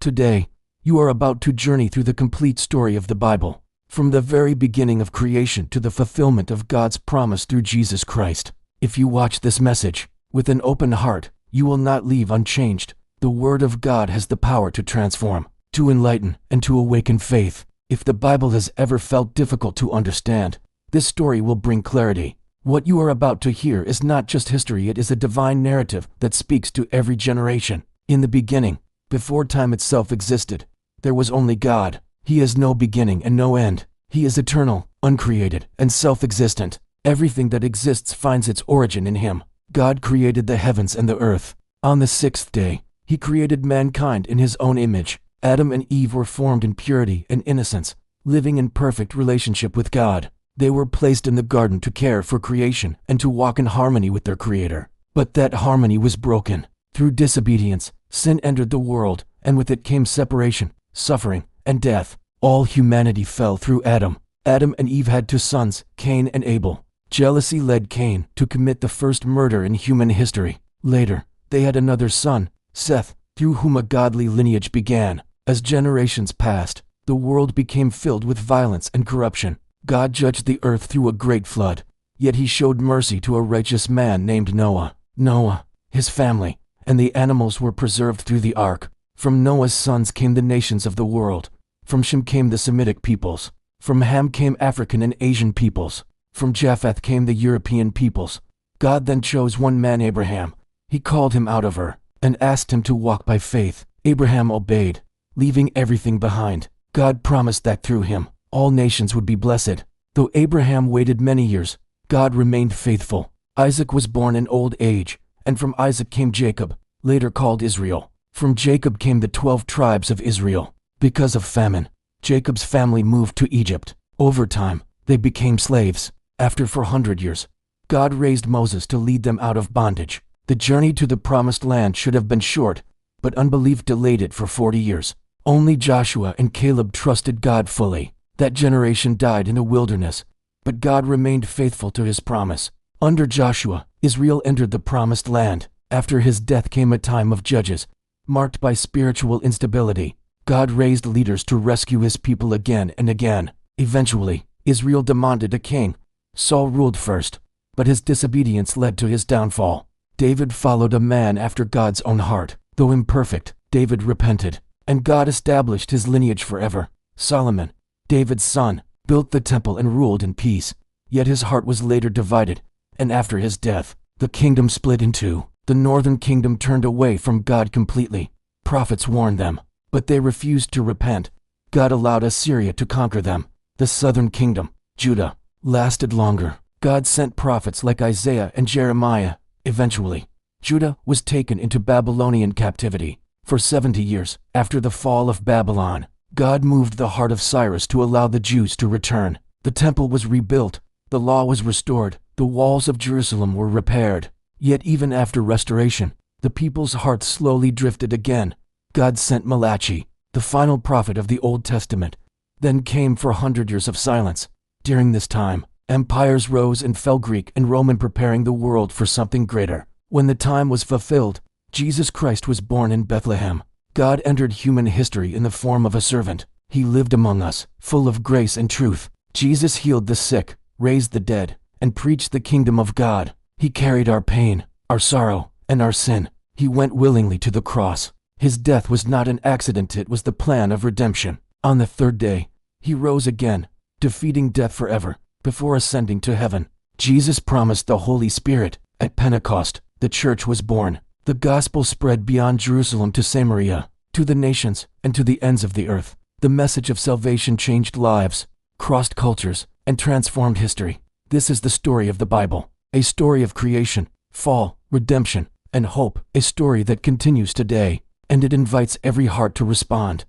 Today, you are about to journey through the complete story of the Bible, from the very beginning of creation to the fulfillment of God's promise through Jesus Christ. If you watch this message with an open heart, you will not leave unchanged. The Word of God has the power to transform, to enlighten, and to awaken faith. If the Bible has ever felt difficult to understand, this story will bring clarity. What you are about to hear is not just history, it is a divine narrative that speaks to every generation. In the beginning, before time itself existed, there was only God. He has no beginning and no end. He is eternal, uncreated, and self-existent. Everything that exists finds its origin in Him. God created the heavens and the earth. On the sixth day, He created mankind in His own image. Adam and Eve were formed in purity and innocence, living in perfect relationship with God. They were placed in the garden to care for creation and to walk in harmony with their Creator. But that harmony was broken. Through disobedience, sin entered the world, and with it came separation, suffering, and death. All humanity fell through Adam. Adam and Eve had two sons, Cain and Abel. Jealousy led Cain to commit the first murder in human history. Later, they had another son, Seth, through whom a godly lineage began. As generations passed, the world became filled with violence and corruption. God judged the earth through a great flood, yet He showed mercy to a righteous man named Noah. Noah, his family, and the animals were preserved through the ark. From Noah's sons came the nations of the world. From Shem came the Semitic peoples. From Ham came African and Asian peoples. From Japheth came the European peoples. God then chose one man, Abraham. He called him out of Ur and asked him to walk by faith. Abraham obeyed, leaving everything behind. God promised that through him, all nations would be blessed. Though Abraham waited many years, God remained faithful. Isaac was born in old age, and from Isaac came Jacob, later called Israel. From Jacob came the 12 tribes of Israel. Because of famine, Jacob's family moved to Egypt. Over time, they became slaves. After 400 years, God raised Moses to lead them out of bondage. The journey to the promised land should have been short, but unbelief delayed it for 40 years. Only Joshua and Caleb trusted God fully. That generation died in the wilderness, but God remained faithful to His promise. Under Joshua, Israel entered the promised land. After his death came a time of judges, marked by spiritual instability. God raised leaders to rescue His people again and again. Eventually, Israel demanded a king. Saul ruled first, but his disobedience led to his downfall. David followed a man after God's own heart. Though imperfect, David repented, and God established his lineage forever. Solomon, David's son, built the temple and ruled in peace. Yet his heart was later divided, and after his death, the kingdom split in two. The northern kingdom turned away from God completely. Prophets warned them, but they refused to repent. God allowed Assyria to conquer them. The southern kingdom, Judah, lasted longer. God sent prophets like Isaiah and Jeremiah. Eventually, Judah was taken into Babylonian captivity. For 70 years, after the fall of Babylon, God moved the heart of Cyrus to allow the Jews to return. The temple was rebuilt, the law was restored, the walls of Jerusalem were repaired. Yet even after restoration, the people's hearts slowly drifted again. God sent Malachi, the final prophet of the Old Testament. Then came 400 years of silence. During this time, empires rose and fell, Greek and Roman, preparing the world for something greater. When the time was fulfilled, Jesus Christ was born in Bethlehem. God entered human history in the form of a servant. He lived among us, full of grace and truth. Jesus healed the sick, raised the dead, and preached the kingdom of God. He carried our pain, our sorrow, and our sin. He went willingly to the cross. His death was not an accident, it was the plan of redemption. On the third day, He rose again, defeating death forever. Before ascending to heaven, Jesus promised the Holy Spirit. At Pentecost, the church was born. The gospel spread beyond Jerusalem to Samaria, to the nations, and to the ends of the earth. The message of salvation changed lives, crossed cultures, and transformed history. This is the story of the Bible, a story of creation, fall, redemption, and hope, a story that continues today, and it invites every heart to respond.